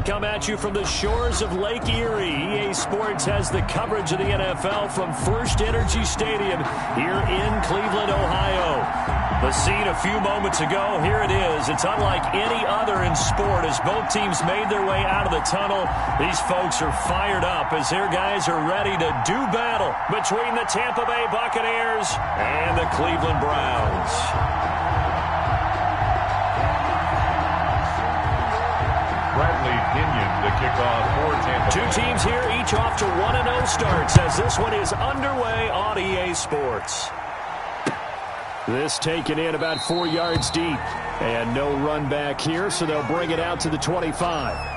come at you from the shores of Lake Erie. EA Sports has the coverage of the NFL from First Energy Stadium here in Cleveland, Ohio. The scene a few moments ago, here it is. It's unlike any other in sport as both teams made their way out of the tunnel. These folks are fired up as their guys are ready to do battle between the Tampa Bay Buccaneers and the Cleveland Browns. Bradley Pinion to kick off for Tampa Bay. Two teams here, each off to 1-0 starts as this one is underway on EA Sports. This taken in about 4 yards deep. And no run back here, so they'll bring it out to the 25.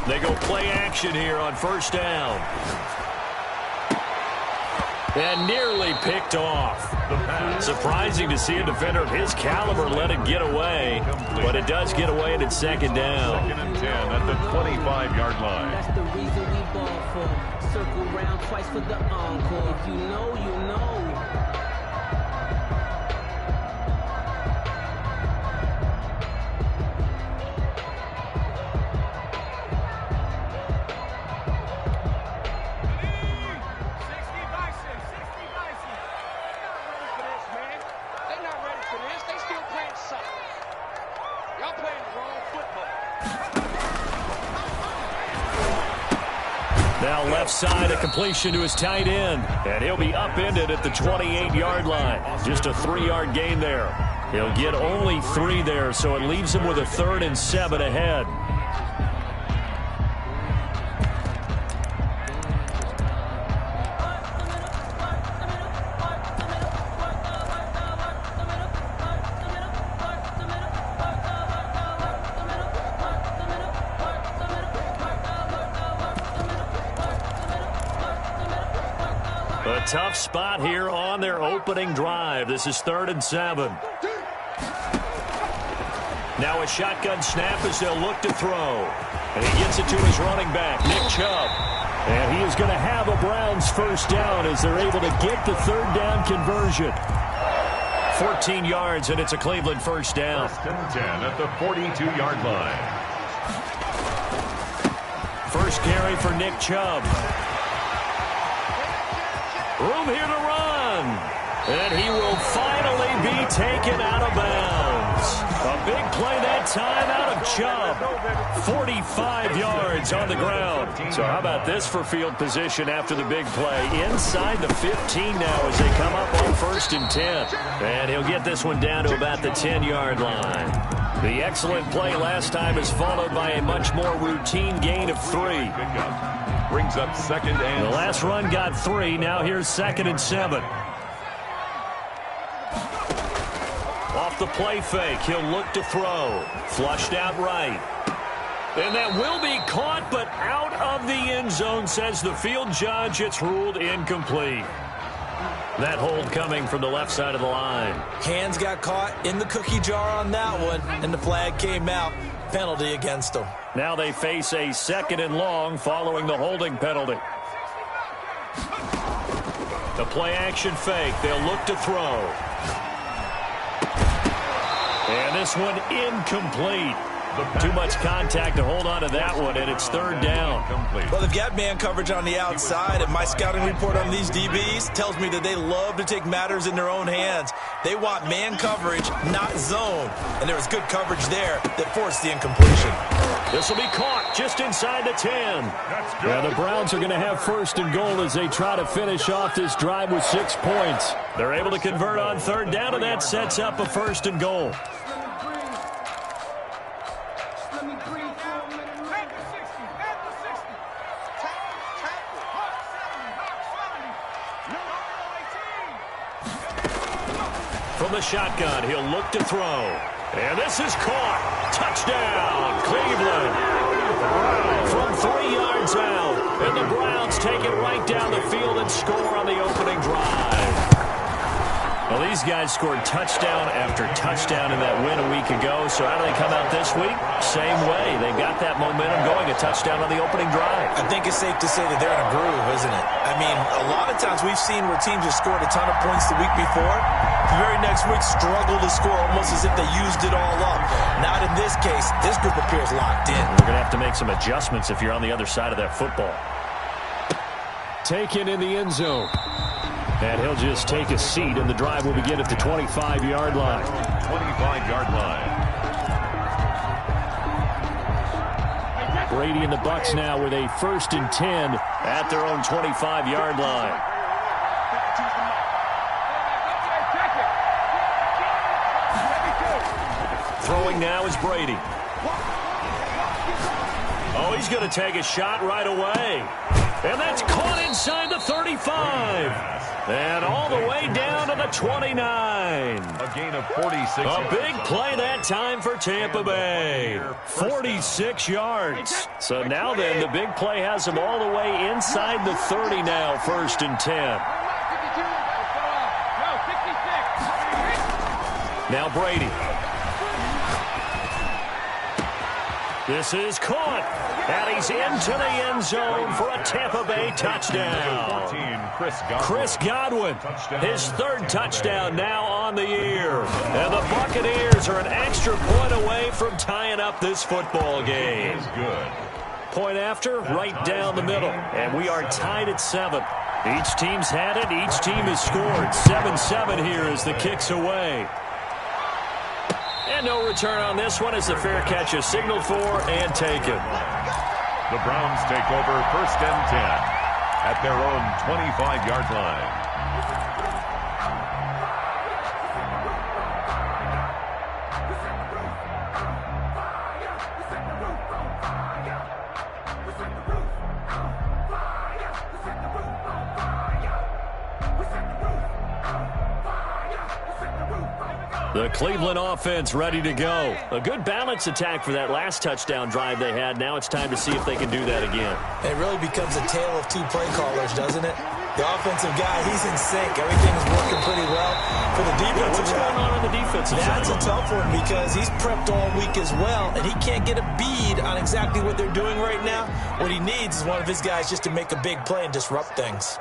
They go play action here on first down. And nearly picked off. Surprising to see a defender of his caliber let it get away. But it does get away and it's second down. 2nd and 10 at the 25-yard line. That's the reason we ball for. Circle round twice for the encore. If you know, you know. Now left side, a completion to his tight end. And he'll be upended at the 28-yard line. Just a 3-yard gain there. He'll get only 3 there, so it leaves him with a 3rd and 7 ahead. A tough spot here on their opening drive. This is 3rd and 7. Now a shotgun snap as they'll look to throw. And he gets it to his running back, Nick Chubb. And he is going to have a Browns first down as they're able to get the 3rd down conversion. 14 yards, and it's a Cleveland first down. 1st and 10 at the 42-yard line. First carry for Nick Chubb. Room here to run. And he will finally be taken out of bounds. A big play that time out of Chubb. 45 yards on the ground. So how about this for field position after the big play? Inside the 15 now as they come up on 1st and 10. And he'll get this one down to about the 10-yard line. The excellent play last time is followed by a much more routine gain of 3. Brings up 2nd and the last run got 3. Now here's 2nd and 7. Off the play fake, he'll look to throw. Flushed out right. And that will be caught, but out of the end zone, says the field judge. It's ruled incomplete. That hold coming from the left side of the line. Hands got caught in the cookie jar on that one, and the flag came out. Penalty against them. Now they face a 2nd and long following the holding penalty. The play action fake. They'll look to throw. And this one incomplete. Too much contact to hold on to that one, and it's 3rd down. Well, they've got man coverage on the outside, and my scouting report on these DBs tells me that they love to take matters in their own hands. They want man coverage, not zone. And there was good coverage there that forced the incompletion. This will be caught just inside the 10. Yeah, the Browns are going to have 1st and goal as they try to finish off this drive with 6 points. They're able to convert on 3rd down, and that sets up a 1st and goal. From the shotgun, he'll look to throw. And this is caught. Touchdown, Cleveland. From 3 yards out. And the Browns take it right right down the field and score on the opening drive. Well, these guys scored touchdown after touchdown in that win a week ago. So how do they come out this week? Same way. They got that momentum going, a touchdown on the opening drive. I think it's safe to say that they're in a groove, isn't it? I mean, a lot of times we've seen where teams have scored a ton of points the week before. The very next week struggle to score almost as if they used it all up. Not in this case. This group appears locked in. We're going to have to make some adjustments if you're on the other side of that football. Taken in the end zone. And he'll just take a seat, and the drive will begin at the 25-yard line. 25-yard line. Brady and the Bucs now with a 1st and 10 at their own 25-yard line. Throwing now is Brady. Oh, he's going to take a shot right away. And that's caught inside the 35. And all the way down to the 29. A gain of 46. A big play that time for Tampa Bay. 46 yards. So now then, the big play has them all the way inside the 30 now, 1st and 10. Now Brady. This is caught. And he's into the end zone for a Tampa Bay touchdown. 14, Chris Godwin, his 3rd touchdown now on the year. And the Buccaneers are an extra point away from tying up this football game. Is good. Point after, right down the middle. And we are tied at 7. Each team's had it. Each team has scored. 7-7 here as the kick's away. And no return on this one as the fair catch is signaled for and taken. The Browns take over 1st and 10 at their own 25-yard line. The Cleveland offense ready to go. A good balance attack for that last touchdown drive they had. Now it's time to see if they can do that again. It really becomes a tale of two play callers, doesn't it? The offensive guy, he's in sync. Everything is working pretty well. For the defensive What's going on the defensive side? That's a tough one because he's prepped all week as well, and he can't get a bead on exactly what they're doing right now. What he needs is one of his guys just to make a big play and disrupt things.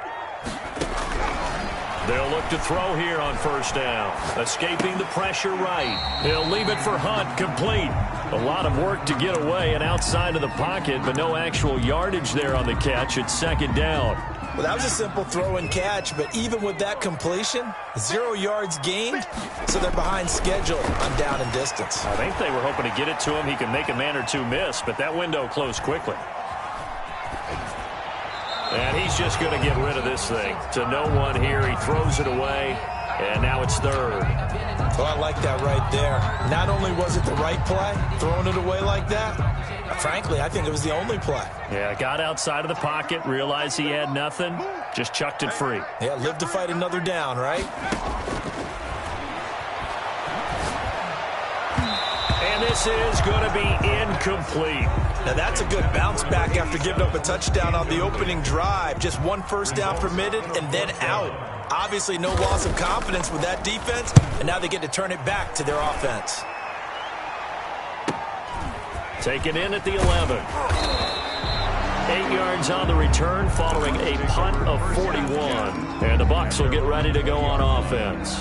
They'll look to throw here on 1st down. Escaping the pressure right. He'll leave it for Hunt, complete. A lot of work to get away and outside of the pocket, but no actual yardage there on the catch. It's 2nd down. Well, that was a simple throw and catch, but even with that completion, 0 yards gained, so they're behind schedule on down and distance. I think they were hoping to get it to him. He could make a man or two miss, but that window closed quickly. And he's just going to get rid of this thing. To no one here. He throws it away, and now it's 3rd. Oh, I like that right there. Not only was it the right play, throwing it away like that, frankly, I think it was the only play. Yeah, got outside of the pocket, realized he had nothing, just chucked it free. Yeah, live to fight another down, right? And this is going to be incomplete. Now, that's a good bounce back after giving up a touchdown on the opening drive. Just 1 first down permitted and then out. Obviously, no loss of confidence with that defense, and now they get to turn it back to their offense. Taken in at the 11. 8 yards on the return following a punt of 41. And the Bucs will get ready to go on offense.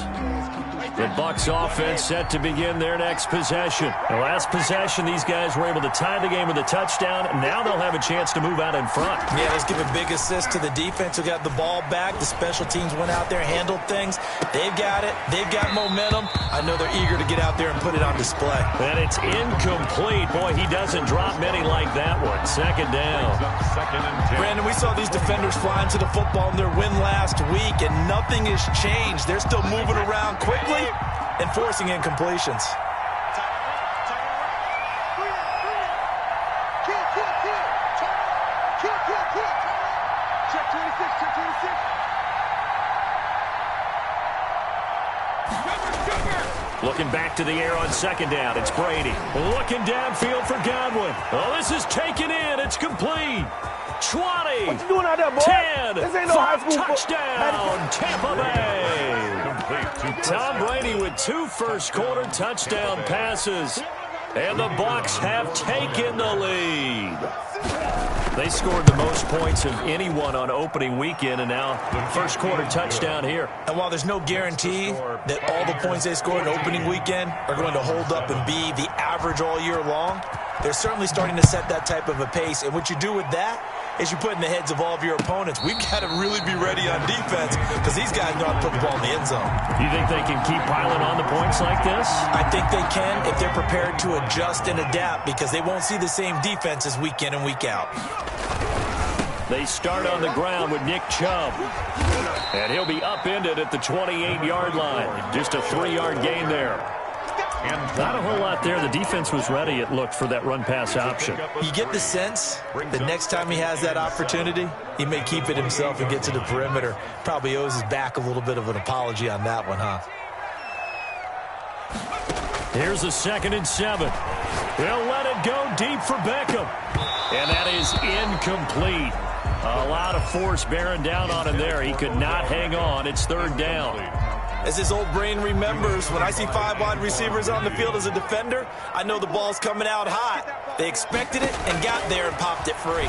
The Bucs offense set to begin their next possession. The last possession, these guys were able to tie the game with a touchdown. Now they'll have a chance to move out in front. Yeah, let's give a big assist to the defense who got the ball back. The special teams went out there, handled things. They've got it. They've got momentum. I know they're eager to get out there and put it on display. And it's incomplete. Boy, he doesn't drop many like that one. 2nd down. 2nd and 10. Brandon, we saw these defenders flying to the football in their win last week, and nothing has changed. They're still moving around quickly and forcing incompletions. Looking back to the air on 2nd down. It's Brady. Looking downfield for Godwin. Oh, this is taken in. It's complete. 20. What you doing out there, boy? 10. This ain't no high school Touchdown, Tampa Bay. Complete to Tom Brady with 2 first-quarter touchdown passes. And the Bucs have taken the lead. They scored the most points of anyone on opening weekend, and now first-quarter touchdown here. And while there's no guarantee that all the points they scored in opening weekend are going to hold up and be the average all year long, they're certainly starting to set that type of a pace. And what you do with that is you put in the heads of all of your opponents, we've got to really be ready on defense because these guys know how to put the ball in the end zone. You think they can keep piling on the points like this? I think they can if they're prepared to adjust and adapt because they won't see the same defenses week in and week out. They start on the ground with Nick Chubb. And he'll be upended at the 28-yard line. Just a 3-yard gain there. Not a whole lot there. The defense was ready, it looked, for that run-pass option. You get the sense that next time he has that opportunity, he may keep it himself and get to the perimeter. Probably owes his back a little bit of an apology on that one, huh? Here's a 2nd and 7. He'll let it go deep for Beckham. And that is incomplete. A lot of force bearing down on him there. He could not hang on. It's 3rd down. As his old brain remembers, when I see 5 wide receivers on the field as a defender, I know the ball's coming out hot. They expected it and got there and popped it free.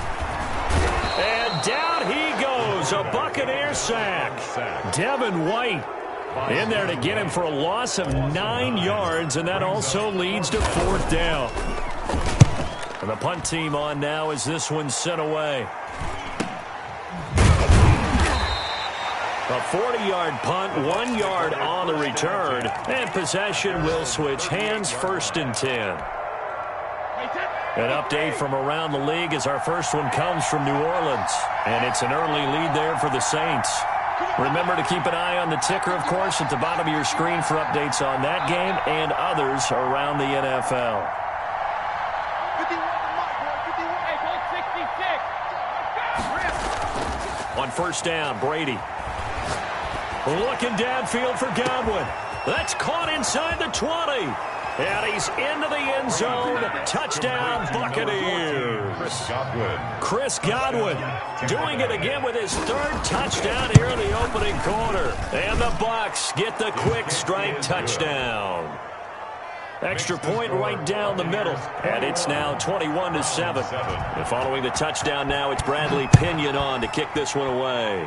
And down he goes. A Buccaneer sack. Devin White in there to get him for a loss of 9 yards, and that also leads to 4th down. And the punt team on now as this one's sent away. A 40-yard punt, 1 yard on the return, and possession will switch hands, 1st and 10. An update from around the league as our first one comes from New Orleans, and it's an early lead there for the Saints. Remember to keep an eye on the ticker, of course, at the bottom of your screen for updates on that game and others around the NFL. On 1st down, Brady. Looking downfield for Godwin. That's caught inside the 20. And he's into the end zone. Touchdown, Buccaneers. Chris Godwin doing it again with his 3rd touchdown here in the opening quarter. And the Bucs get the quick strike touchdown. Extra point right down the middle. And it's now 21-7. And following the touchdown now, it's Bradley Pinion on to kick this one away.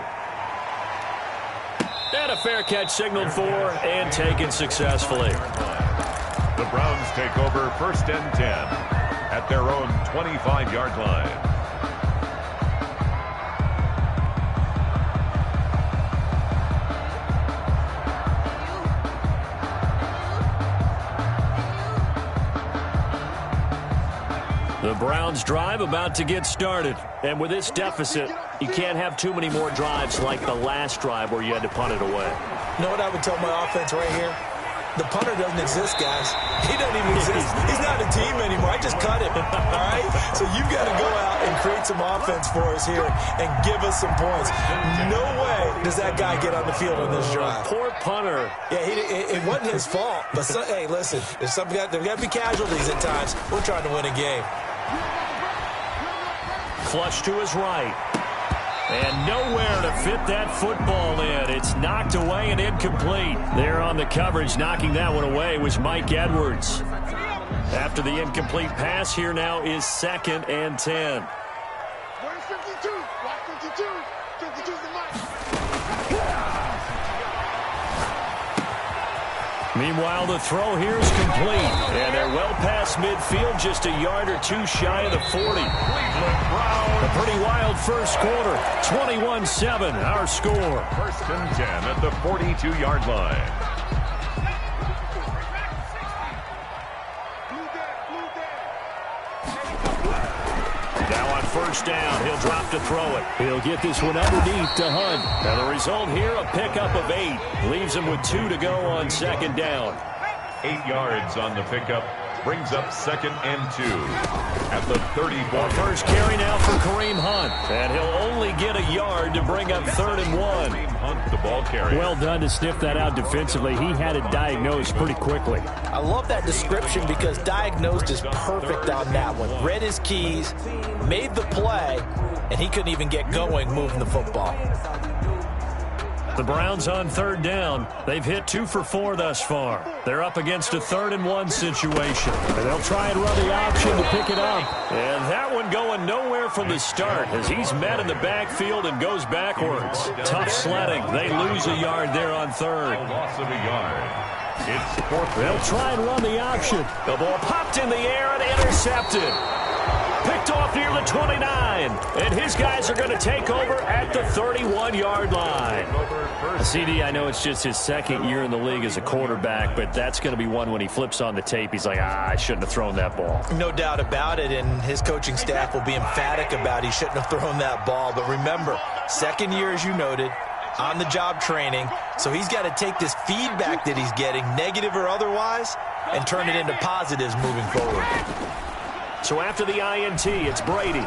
And a fair catch signaled for and taken successfully. The Browns take over 1st and 10 at their own 25-yard line. The Browns drive about to get started. And with this deficit, you can't have too many more drives like the last drive where you had to punt it away. You know what I would tell my offense right here? The punter doesn't exist, guys. He doesn't even exist. He's not a team anymore. I just cut him, all right? So you've got to go out and create some offense for us here and give us some points. No way does that guy get on the field on this drive. Poor punter. Yeah, it wasn't his fault. But, hey, listen, there's got to be casualties at times. We're trying to win a game. Flush to his right. And nowhere to fit that football in. It's knocked away and incomplete. There on the coverage, knocking that one away, was Mike Edwards. After the incomplete pass, here now is 2nd and 10. Where's 52? Watch 52. 52's the mic. Meanwhile, the throw here is complete. And they're well past midfield, just a yard or 2 shy of the 40. A pretty wild first quarter. 21-7, our score. 1st and 10 at the 42-yard line. Now on 1st down, he'll drop to throw it. He'll get this one underneath to Hunt. And the result here, a pickup of 8. Leaves him with 2 to go on 2nd down. 8 yards on the pickup brings up 2nd and 2 at the 34. First carry now for Kareem Hunt, and he'll only get a yard to bring up 3rd and 1. Kareem Hunt, the ball carrier. Well done to sniff that out defensively. He had it diagnosed pretty quickly. I love that description because diagnosed is perfect on that one. Read his keys, made the play, and he couldn't even get going moving the football. The Browns on 3rd down. They've hit 2 for 4 thus far. They're up against a 3rd and 1 situation. And they'll try and run the option to pick it up. And that one going nowhere from the start as he's met in the backfield and goes backwards. Tough sledding. They lose a yard there on 3rd. Loss of a yard. It's 4th. They'll try and run the option. The ball popped in the air and intercepted. Picked off near the 29. And his guys are going to take over at the 31-yard line. CD, I know it's just his 2nd year in the league as a quarterback, but that's going to be one when he flips on the tape. He's like, I shouldn't have thrown that ball. No doubt about it, and his coaching staff will be emphatic about he shouldn't have thrown that ball. But remember, 2nd year, as you noted, on-the-job training, so he's got to take this feedback that he's getting, negative or otherwise, and turn it into positives moving forward. So after the INT, it's Brady.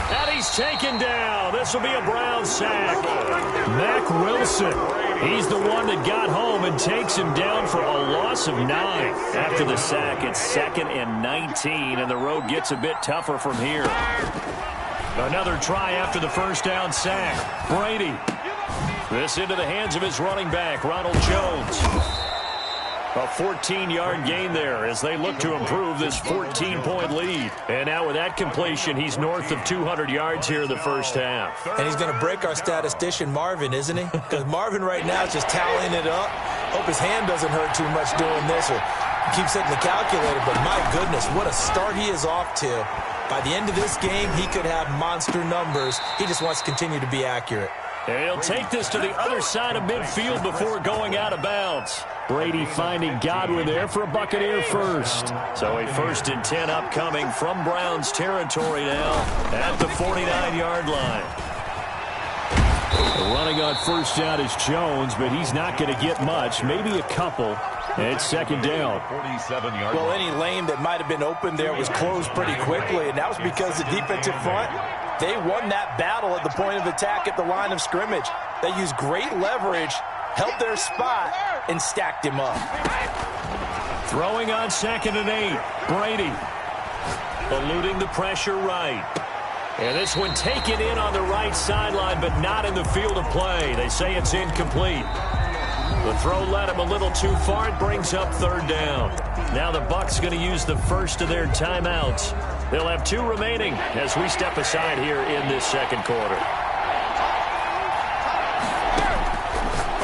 And he's taken down. This will be a Brown sack. Mack Wilson. He's the one that got home and takes him down for a loss of 9. After the sack, it's 2nd and 19, and the road gets a bit tougher from here. Another try after the first down sack. Brady. This into the hands of his running back, Ronald Jones. A 14-yard gain there as they look to improve this 14-point lead. And now with that completion, he's north of 200 yards here in the first half. And he's going to break our statistician, Marvin, isn't he? Because Marvin right now is just tallying it up. Hope his hand doesn't hurt too much doing this or keeps hitting the calculator. But my goodness, what a start he is off to. By the end of this game, he could have monster numbers. He just wants to continue to be accurate. And he'll take this to the other side of midfield before going out of bounds. Brady finding Godwin there for a Buccaneer first. So a 1st and 10 upcoming from Browns territory now at the 49-yard line. Running on first down is Jones, but he's not going to get much, maybe a couple. It's 2nd down. 47-yard Well, line. any lane that might have been open there was closed pretty quickly, and that was because the defensive front, they won that battle at the point of attack at the line of scrimmage. They used great leverage, held their spot, and stacked him up. Throwing on 2nd and 8. Brady eluding the pressure right. And this one taken in on the right sideline, but not in the field of play. They say it's incomplete. The throw led him a little too far. It brings up 3rd down. Now the Bucs going to use the first of their timeouts. They'll have 2 remaining as we step aside here in this 2nd quarter.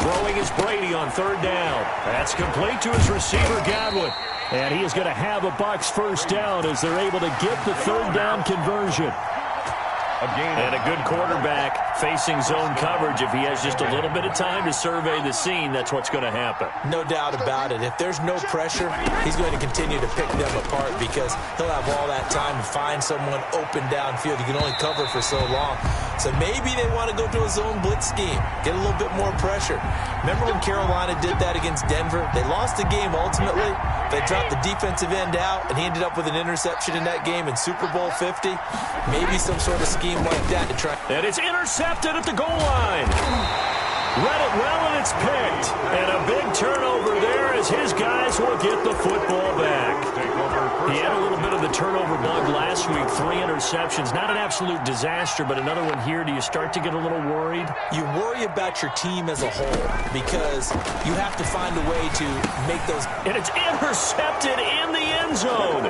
Throwing is Brady on 3rd down. That's complete to his receiver, Godwin. And he is going to have a Bucs first down as they're able to get the 3rd down conversion. And a good quarterback facing zone coverage. If he has just a little bit of time to survey the scene, that's what's going to happen. No doubt about it. If there's no pressure, he's going to continue to pick them apart because he'll have all that time to find someone open downfield. He can only cover for so long. So maybe they want to go to a zone blitz scheme, get a little bit more pressure. Remember when Carolina did that against Denver? They lost the game ultimately. They dropped the defensive end out, and he ended up with an interception in that game in Super Bowl 50. Maybe some sort of scheme like that to try. And it's intercepted at the goal line. Read it well, and it's picked. And a big turnover there as his guys will get the football back. He had a little bit of the turnover bug last week, 3 interceptions. Not an absolute disaster, but another one here. Do you start to get a little worried? You worry about your team as a whole because you have to find a way to make those. And it's intercepted in the end zone.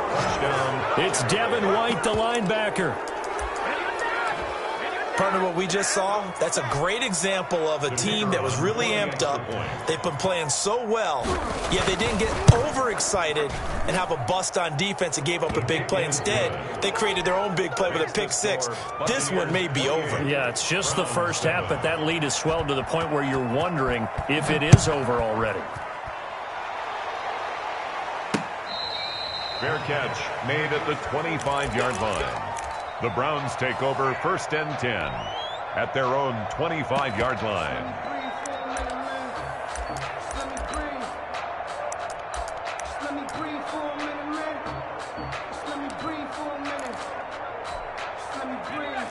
It's Devin White, the linebacker. Partner, what we just saw, that's a great example of a team that was really amped up. They've been playing so well, yet they didn't get overexcited and have a bust on defense and gave up a big play. Instead, they created their own big play with a pick 6. This one may be over. Yeah, it's just the first half, but that lead has swelled to the point where you're wondering if it is over already. Fair catch made at the 25-yard line. The Browns take over 1st and 10 at their own 25-yard line.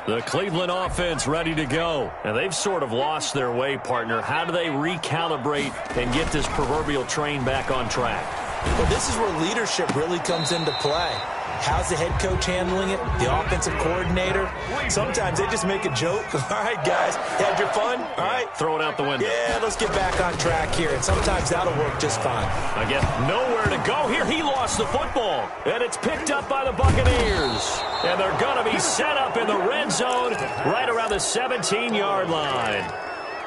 The Cleveland offense ready to go. And they've sort of lost their way, partner. How do they recalibrate and get this proverbial train back on track? Well, this is where leadership really comes into play. How's the head coach handling it? The offensive coordinator? Sometimes they just make a joke. All right, guys, you had your fun? All right. Throw it out the window. Yeah, let's get back on track here. And sometimes that'll work just fine. Again, nowhere to go here. He lost the football. And it's picked up by the Buccaneers. And they're going to be set up in the red zone right around the 17-yard line.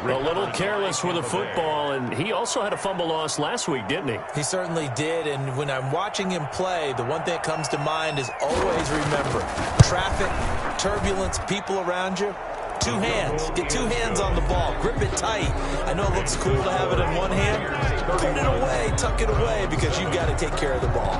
A little careless with the football, and he also had a fumble loss last week, didn't he? He certainly did, and when I'm watching him play, the one thing that comes to mind is always remember, traffic, turbulence, people around you, two hands. Get two hands on the ball. Grip it tight. I know it looks cool to have it in one hand. Put it away, tuck it away, because you've got to take care of the ball.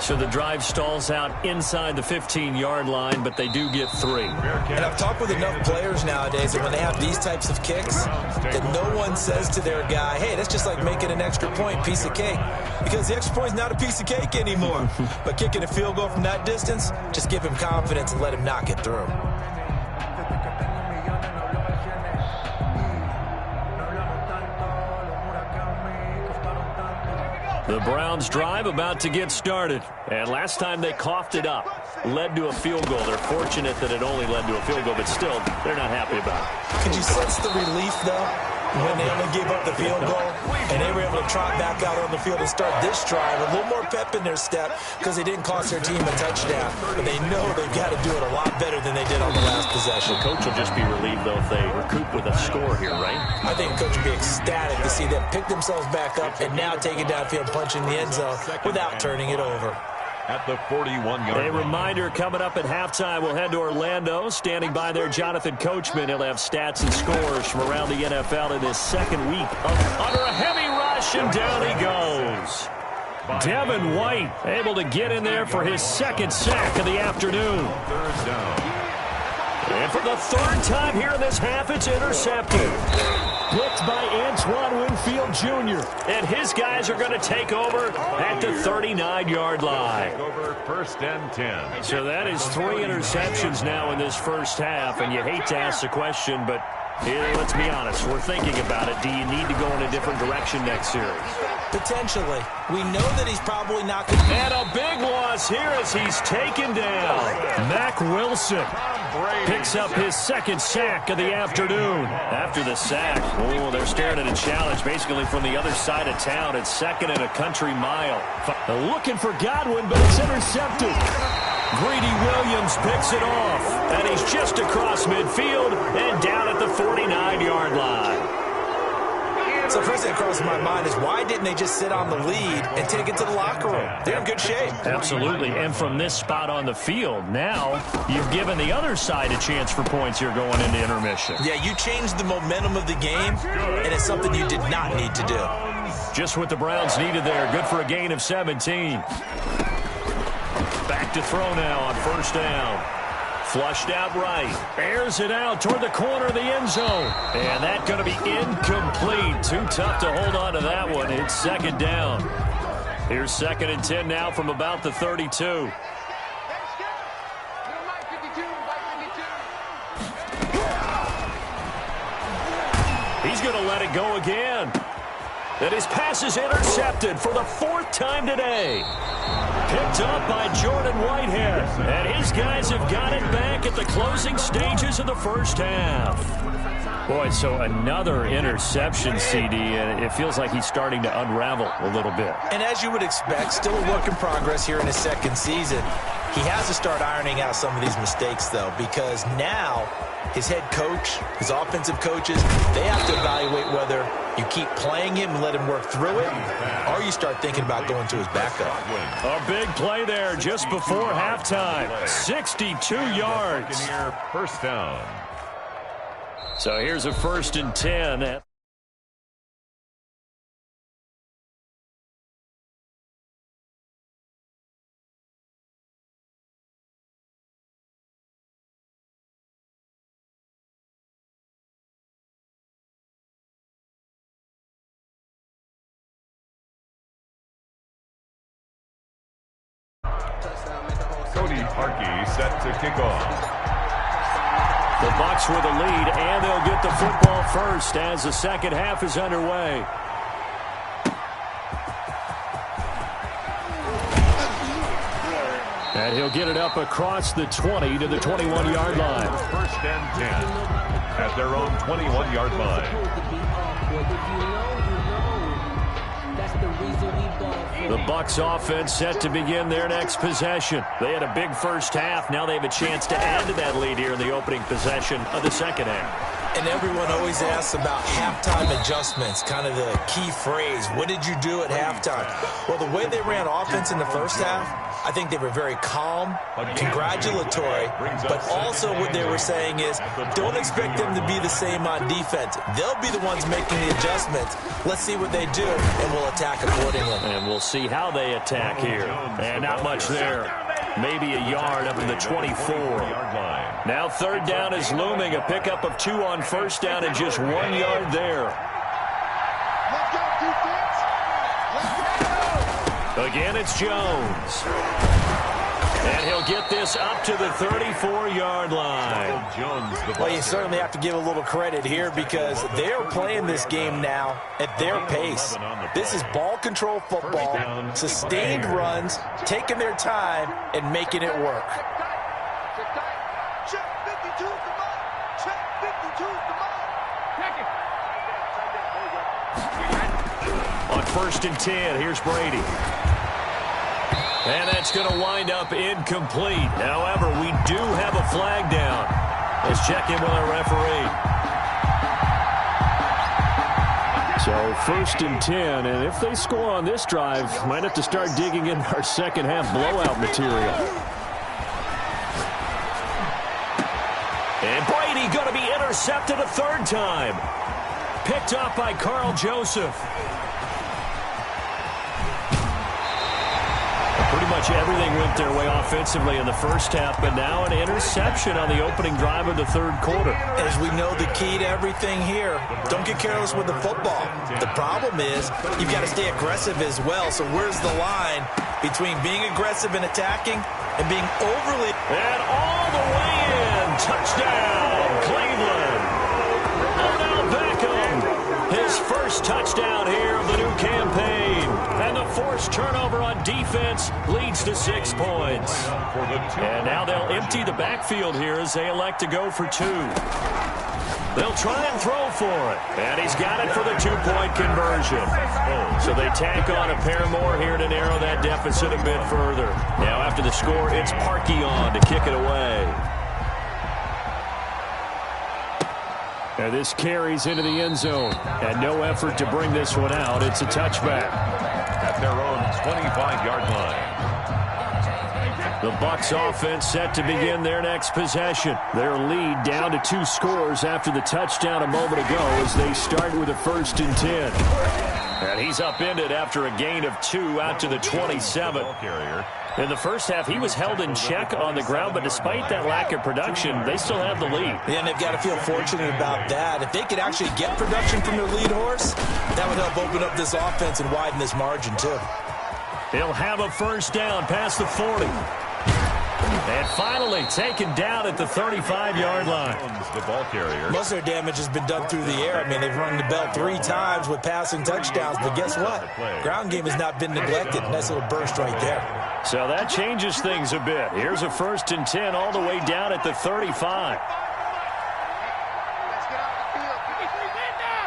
So the drive stalls out inside the 15-yard line, but they do get 3. And I've talked with enough players nowadays that when they have these types of kicks, that no one says to their guy, hey, that's just like making an extra point, piece of cake. Because the extra point's not a piece of cake anymore. But kicking a field goal from that distance, just give him confidence and let him knock it through. The Browns drive about to get started. And last time they coughed it up, led to a field goal. They're fortunate that it only led to a field goal, but still, they're not happy about it. Could you sense the relief, though, when they only gave up the field goal and they were able to trot back out on the field and start this drive? A little more pep in their step because they didn't cost their team a touchdown. But they know they've got to do it a lot better than they did on the last possession. The coach will just be relieved, though, if they recoup with a score here, right? I think the coach will be ecstatic to see them pick themselves back up and now take it downfield, punch in the end zone without turning it over. At the 41-yard line. A reminder coming up at halftime. We'll head to Orlando. Standing by there, Jonathan Coachman. He'll have stats and scores from around the NFL in his second week under a heavy rush, and down he goes. Devin White able to get in there for his second sack of the afternoon. Third down. And for the third time here in this half, it's intercepted. Picked by Antoine Winfield Jr. And his guys are going to take over at the 39-yard line. Take over first and 10. So that is 3 interceptions now in this first half. And you hate to ask the question, but let's be honest. We're thinking about it. Do you need to go in a different direction next series? Potentially. We know that he's probably not going to... And a big loss here as he's taken down. Mac Wilson picks up his second sack of the afternoon. After the sack, they're staring at a challenge basically from the other side of town. It's second and a country mile. Looking for Godwin, but it's intercepted. Greedy Williams picks it off, and he's just across midfield and down at the 49-yard line. So first thing that crosses my mind is why didn't they just sit on the lead and take it to the locker room? They're in good shape. Absolutely, and from this spot on the field, now you've given the other side a chance for points here going into intermission. Yeah, you changed the momentum of the game, and it's something you did not need to do. Just what the Browns needed there. Good for a gain of 17. Back to throw now on first down. Flushed out right. Airs it out toward the corner of the end zone. And that's going to be incomplete. Too tough to hold on to that one. It's second down. Here's second and 10 now from about the 32. He's going to let it go again. And his pass is intercepted for the fourth time today. Picked up by Jordan Whitehead. And his guys have got it back at the closing stages of the first half. Boy, so another interception, CD, and it feels like he's starting to unravel a little bit. And as you would expect, still a work in progress here in his second season. He has to start ironing out some of these mistakes, though, because now his head coach, his offensive coaches, they have to evaluate whether you keep playing him and let him work through it, or you start thinking about going to his backup. A big play there just before halftime. 62 yards. First down. So here's a first and 10. Parkey set to kick off. The Bucs with a lead, and they'll get the football first as the second half is underway. And he'll get it up across the 20 to the 21-yard line. First and 10 at their own 21-yard line. The Bucs offense set to begin their next possession. They had a big first half. Now they have a chance to add to that lead here in the opening possession of the second half. And everyone always asks about halftime adjustments, kind of the key phrase. What did you do at halftime? Well, the way they ran offense in the first half, I think they were very calm, congratulatory, but also what they were saying is don't expect them to be the same on defense. They'll be the ones making the adjustments. Let's see what they do, and we'll attack accordingly. And we'll see how they attack here. And not much there. Maybe a yard up in the 24. Now third down is looming. A pickup of 2 on first down and just 1 yard there. Let's go, defense. Let's go. Again, it's Jones. And he'll get this up to the 34-yard line. Well, you certainly have to give a little credit here because they're playing this game now at their pace. This is ball control football, sustained runs, taking their time, and making it work. Check 52's the mark. Check 52's the mark. On first and 10, here's Brady. And that's going to wind up incomplete. However, we do have a flag down. Let's check in with our referee. So first and 10, and if they score on this drive, might have to start digging in our second half blowout material. And Brady going to be intercepted a third time. Picked up by Carl Joseph. Pretty much everything went their way offensively in the first half, but now an interception on the opening drive of the third quarter. As we know, the key to everything here, don't get careless with the football. The problem is you've got to stay aggressive as well. So where's the line between being aggressive and attacking and being overly... And all the way in. Touchdown, Cleveland. Odell Beckham. His first touchdown here of the new campaign. And the forced turnover on defense leads to 6 points. And now they'll empty the backfield here as they elect to go for 2. They'll try and throw for it. And he's got it for the 2-point conversion. So they tack on a pair more here to narrow that deficit a bit further. Now after the score, it's Parkey on to kick it away. And this carries into the end zone. And no effort to bring this one out. It's a touchback. At their own 25-yard line. The Bucs offense set to begin their next possession. Their lead down to 2 scores after the touchdown a moment ago as they start with a first and 10. And he's upended after a gain of 2 out to the 27. In the first half, he was held in check on the ground, but despite that lack of production, they still have the lead. Yeah, and they've got to feel fortunate about that. If they could actually get production from their lead horse, that would help open up this offense and widen this margin, too. He'll have a first down past the 40. And finally taken down at the 35-yard line. The ball carrier. Most of their damage has been done through the air. I mean, they've rung the bell 3 times with passing touchdowns, but guess what? Ground game has not been neglected. Nice little burst right there. So that changes things a bit. Here's a first and 10 all the way down at the 35. Let's get off the field. 23 men down.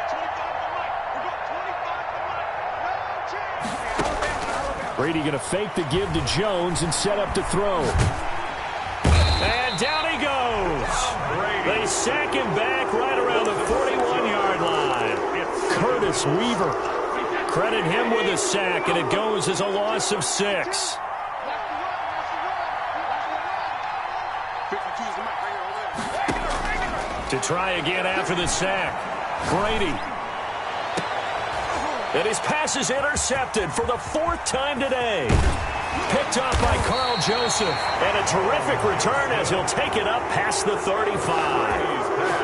At 25 to Mike. We're going 25 to Mike. No chance. Brady going to fake the give to Jones and set up to throw. And down he goes. They sack him back right around the 41-yard line. Curtis Weaver. Credit him with a sack, and it goes as a loss of 6. To try again after the sack. Brady. And his pass is intercepted for the 4th time today. Picked off by Carl Joseph. And a terrific return as he'll take it up past the 35.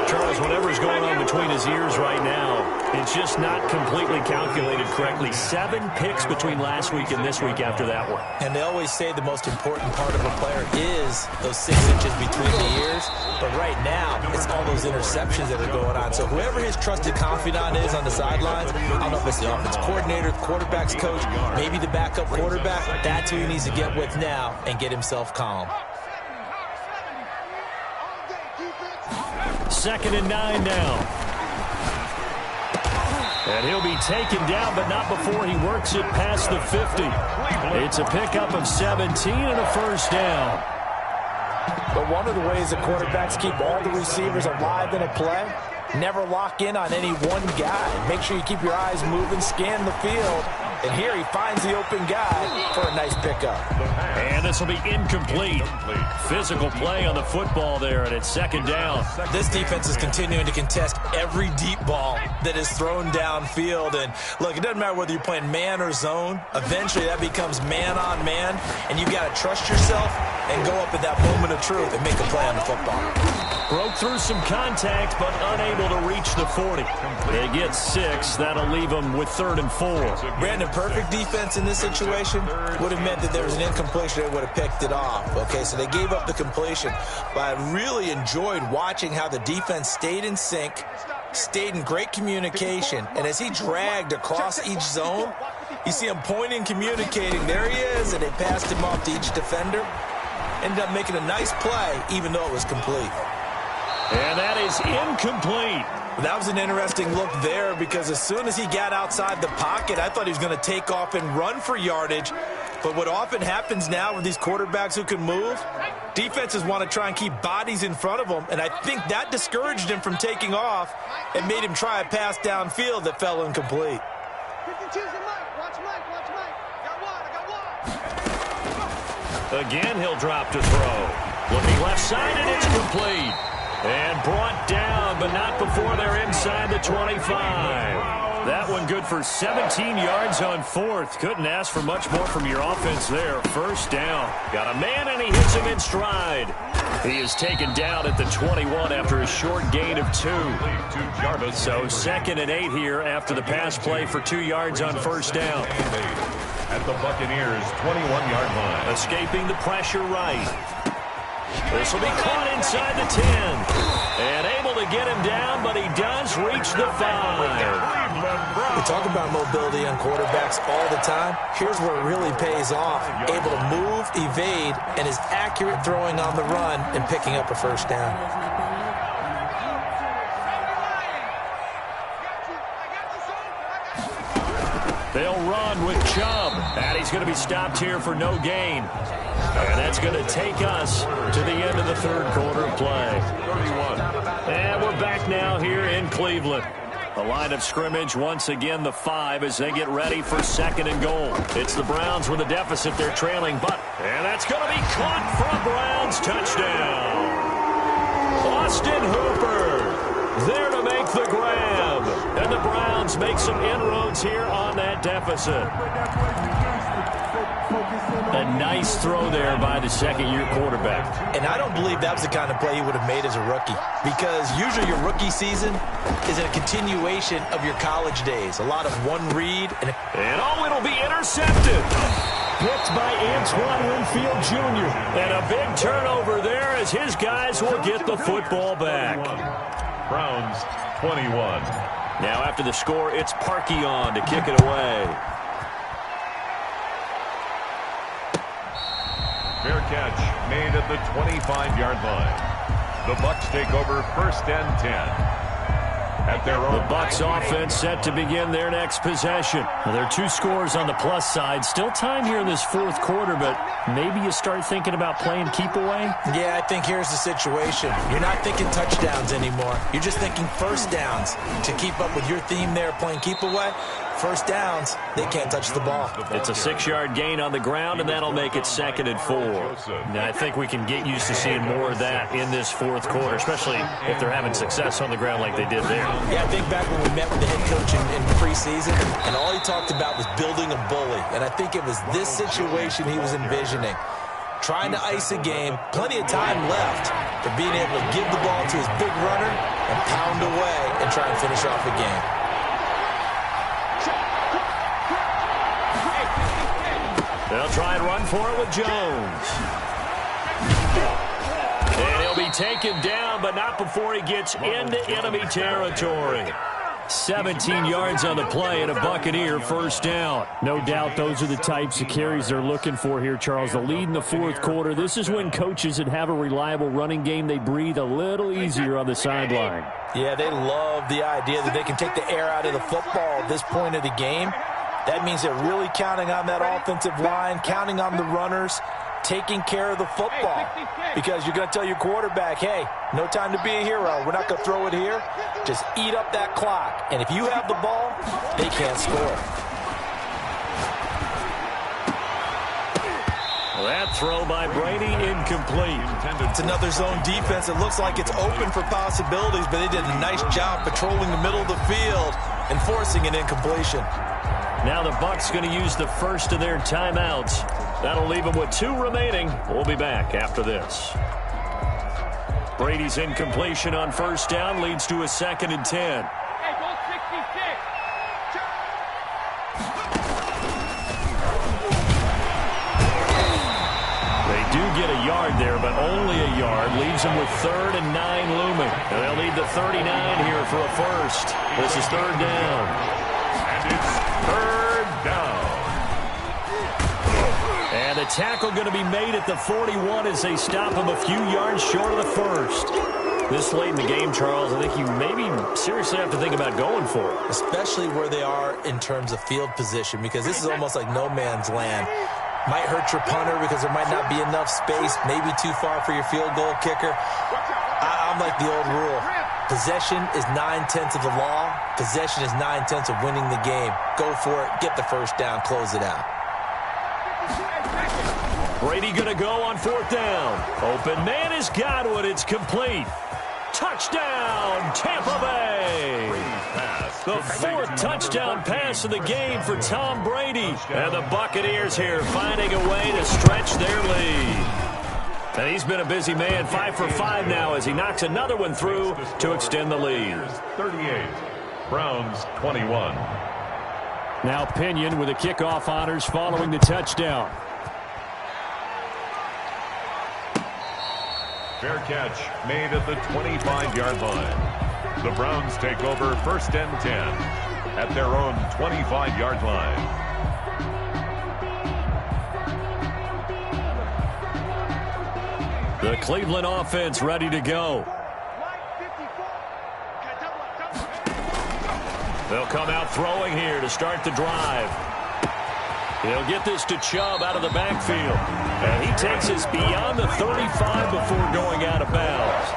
Charles, whatever's going on between his ears right now, it's just not completely calculated correctly. 7 picks between last week and this week after that one. And they always say the most important part of a player is those 6 inches between the ears. But right now, it's all those interceptions that are going on. So whoever his trusted confidant is on the sidelines, I don't know if it's the offense coordinator, the quarterback's coach, maybe the backup quarterback, that's who he needs to get with now and get himself calm. 2nd and 9 now. And he'll be taken down, but not before he works it past the 50. It's a pickup of 17 and a first down. But one of the ways the quarterbacks keep all the receivers alive in a play, never lock in on any one guy. Make sure you keep your eyes moving, scan the field. And here he finds the open guy for a nice pickup. And this will be incomplete. Physical play on the football there, and it's 2nd down. This defense is continuing to contest every deep ball that is thrown downfield. And look, it doesn't matter whether you're playing man or zone. Eventually that becomes man on man, and you've got to trust yourself and go up at that moment of truth and make a play on the football. Broke through some contact, but unable to reach the 40. They get 6. That'll leave them with 3rd and 4. Brandon, perfect defense in this situation would have meant that there was an incompletion. They would have picked it off. Okay, so they gave up the completion. But I really enjoyed watching how the defense stayed in sync, stayed in great communication. And as he dragged across each zone, you see him pointing, communicating. There he is, and they passed him off to each defender. Ended up making a nice play, even though it was complete. And that is incomplete. That was an interesting look there because as soon as he got outside the pocket, I thought he was going to take off and run for yardage. But what often happens now with these quarterbacks who can move, defenses want to try and keep bodies in front of them, and I think that discouraged him from taking off and made him try a pass downfield that fell incomplete. Again, he'll drop to throw. Looking left side, and it's complete. And brought down, but not before they're inside the 25. That one good for 17 yards on 4th. Couldn't ask for much more from your offense there. 1st down. Got a man, and he hits him in stride. He is taken down at the 21 after a short gain of 2. So 2nd and 8 here after the pass play for 2 yards on 1st down. At the Buccaneers' 21-yard line. Escaping the pressure right. This will be caught inside the 10. And able to get him down, but he does reach the 5. We talk about mobility on quarterbacks all the time. Here's where it really pays off. Able to move, evade, and is accurate throwing on the run and picking up a 1st down. They'll run with Chubb. And he's going to be stopped here for no gain. And that's going to take us to the end of the 3rd quarter of play. 31. And we're back now here in Cleveland. The line of scrimmage, once again, the 5 as they get ready for 2nd and goal. It's the Browns with a deficit. They're trailing, and that's going to be caught for a Browns touchdown. Austin Hooper there to make the grab. And the Browns make some inroads here on that deficit. A nice throw there by the 2nd-year quarterback. And I don't believe that was the kind of play he would have made as a rookie, because usually your rookie season is a continuation of your college days. A lot of one read. And it'll be intercepted. Picked by Antoine Winfield Jr. And a big turnover there as his guys will get the football back. Browns 21. Now after the score, it's Parkey on to kick it away. Fair catch made at the 25-yard line. The Bucs take over 1st and 10. At their own. The Bucs offense set to begin their next possession. Well, there are 2 scores on the plus side. Still time here in this 4th quarter, but maybe you start thinking about playing keep away? Yeah, I think here's the situation. You're not thinking touchdowns anymore. You're just thinking 1st downs. To keep up with your theme there, playing keep away, 1st downs, they can't touch the ball. It's a 6-yard gain on the ground, and that'll make it 2nd and 4. Now, I think we can get used to seeing more of that in this 4th quarter, especially if they're having success on the ground like they did there. Yeah, I think back when we met with the head coach in preseason, and all he talked about was building a bully. And I think it was this situation he was envisioning. Trying to ice a game, plenty of time left, but being able to give the ball to his big runner and pound away and try and finish off the game. They'll try and run for it with Jones. And he'll be taken down, but not before he gets into enemy territory. 17 yards on the play and a Buccaneer first down. No doubt those are the types of carries they're looking for here, Charles. The lead in the fourth quarter. This is when coaches that have a reliable running game, they breathe a little easier on the sideline. Yeah, they love the idea that they can take the air out of the football at this point of the game. That means they're really counting on that offensive line, counting on the runners, taking care of the football. Because you're going to tell your quarterback, hey, no time to be a hero. We're not going to throw it here. Just eat up that clock. And if you have the ball, they can't score. That throw by Brady incomplete. It's another zone defense. It looks like it's open for possibilities, but they did a nice job patrolling the middle of the field and forcing an incompletion. Now the Bucs going to use the first of their timeouts. That'll leave them with 2 remaining. We'll be back after this. Brady's incompletion on first down leads to a 2nd and 10. Hey, go 66. They do get a yard there, but only a yard. Leaves them with 3rd and 9 looming. And they'll need the 39 here for a first. This is 3rd down. And it's 3rd down. And the tackle going to be made at the 41 as they stop him a few yards short of the first. This late in the game, Charles, I think you maybe seriously have to think about going for it. Especially where they are in terms of field position, because this is almost like no man's land. Might hurt your punter because there might not be enough space, maybe too far for your field goal kicker. I'm like the old rule. Possession is 9/10 of the law. Possession is 9/10 of winning the game. Go for it. Get the first down. Close it out. Brady going to go on 4th down. Open man is Godwin. It's complete. Touchdown, Tampa Bay. The 4th touchdown pass of the game for Tom Brady. And the Buccaneers here finding a way to stretch their lead. And he's been a busy man, 5 for 5 now as he knocks another one through to extend the lead. 38, Browns 21. Now Pinion with the kickoff honors following the touchdown. Fair catch made at the 25-yard line. The Browns take over 1st and 10 at their own 25-yard line. The Cleveland offense ready to go. They'll come out throwing here to start the drive. He'll get this to Chubb out of the backfield. And he takes us beyond the 35 before going out of bounds.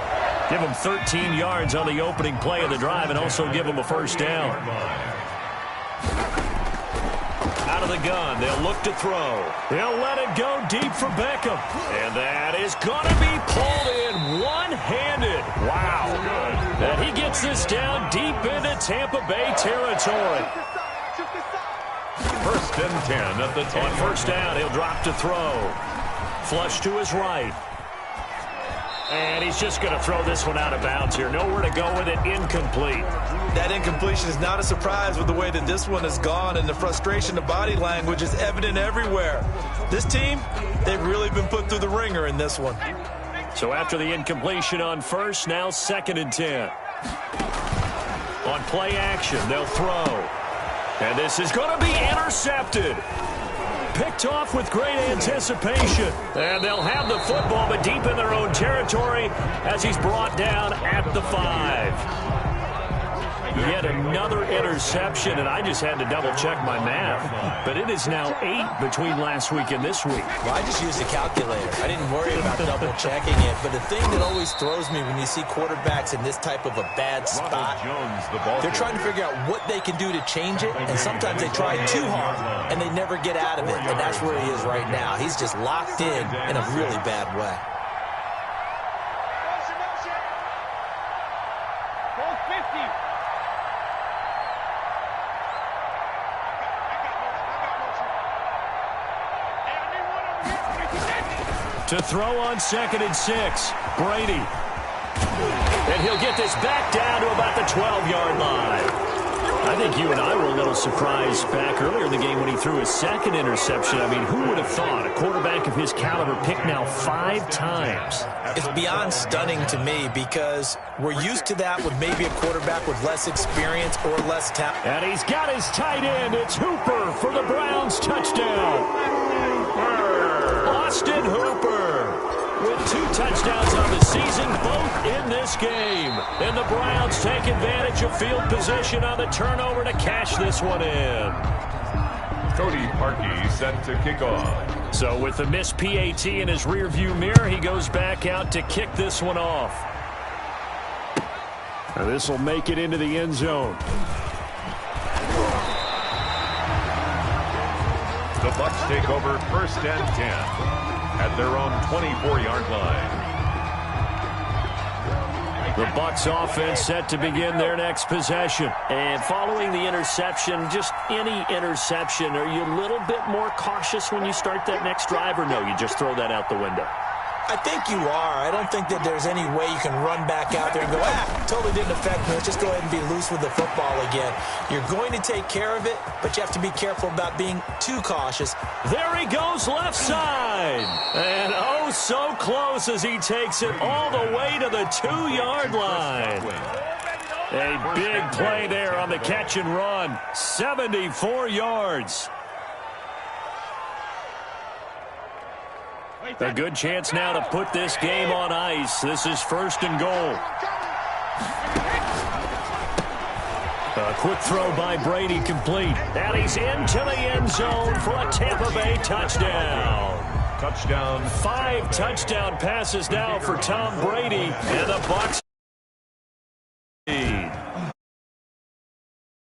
Give him 13 yards on the opening play of the drive and also give him a first down. Out of the gun, they'll look to throw. He'll let it go deep for Beckham. And that is going to be pulled in one-handed. Wow. And he gets this down deep into Tampa Bay territory. 1st and 10 at the 10. On first down, he'll drop to throw. Flush to his right. And he's just going to throw this one out of bounds here. Nowhere to go with it. Incomplete. That incompletion is not a surprise with the way that this one has gone, and the frustration of body language is evident everywhere. This team, they've really been put through the ringer in this one. So after the incompletion on first, now 2nd and 10. On play action, they'll throw. And this is going to be intercepted. Picked off with great anticipation. And they'll have the football, but deep in their own territory as he's brought down at the 5. Yet another interception, and I just had to double-check my math. But it is now 8 between last week and this week. Well, I just used a calculator. I didn't worry about double-checking it. But the thing that always throws me when you see quarterbacks in this type of a bad spot, they're trying to figure out what they can do to change it, and sometimes they try too hard, and they never get out of it. And that's where he is right now. He's just locked in a really bad way. To throw on 2nd and 6, Brady. And he'll get this back down to about the 12-yard line. I think you and I were a little surprised back earlier in the game when he threw his second interception. I mean, who would have thought a quarterback of his caliber picked now 5 times? It's beyond stunning to me because we're used to that with maybe a quarterback with less experience or less talent. And he's got his tight end. It's Hooper for the Browns touchdown. Austin Hooper with 2 touchdowns on the season, both in this game. And the Browns take advantage of field position on the turnover to cash this one in. Cody Parkey set to kick off. So with the missed PAT in his rearview mirror, he goes back out to kick this one off. Now this will make it into the end zone. The Bucs take over 1st and 10 at their own 24-yard line. The Bucs offense set to begin their next possession. And following the interception, just any interception, are you a little bit more cautious when you start that next drive, or no, you just throw that out the window? I think you are. I don't think that there's any way you can run back out there and go, totally didn't affect me. Let's just go ahead and be loose with the football again. You're going to take care of it, but you have to be careful about being too cautious. There he goes left side. And oh, so close as he takes it all the way to the 2-yard line. A big play there on the catch and run. 74 yards. A good chance now to put this game on ice. This is 1st and goal. A quick throw by Brady complete. And he's into the end zone for a Tampa Bay touchdown. Touchdown. 5 touchdown passes now for Tom Brady. And the Bucs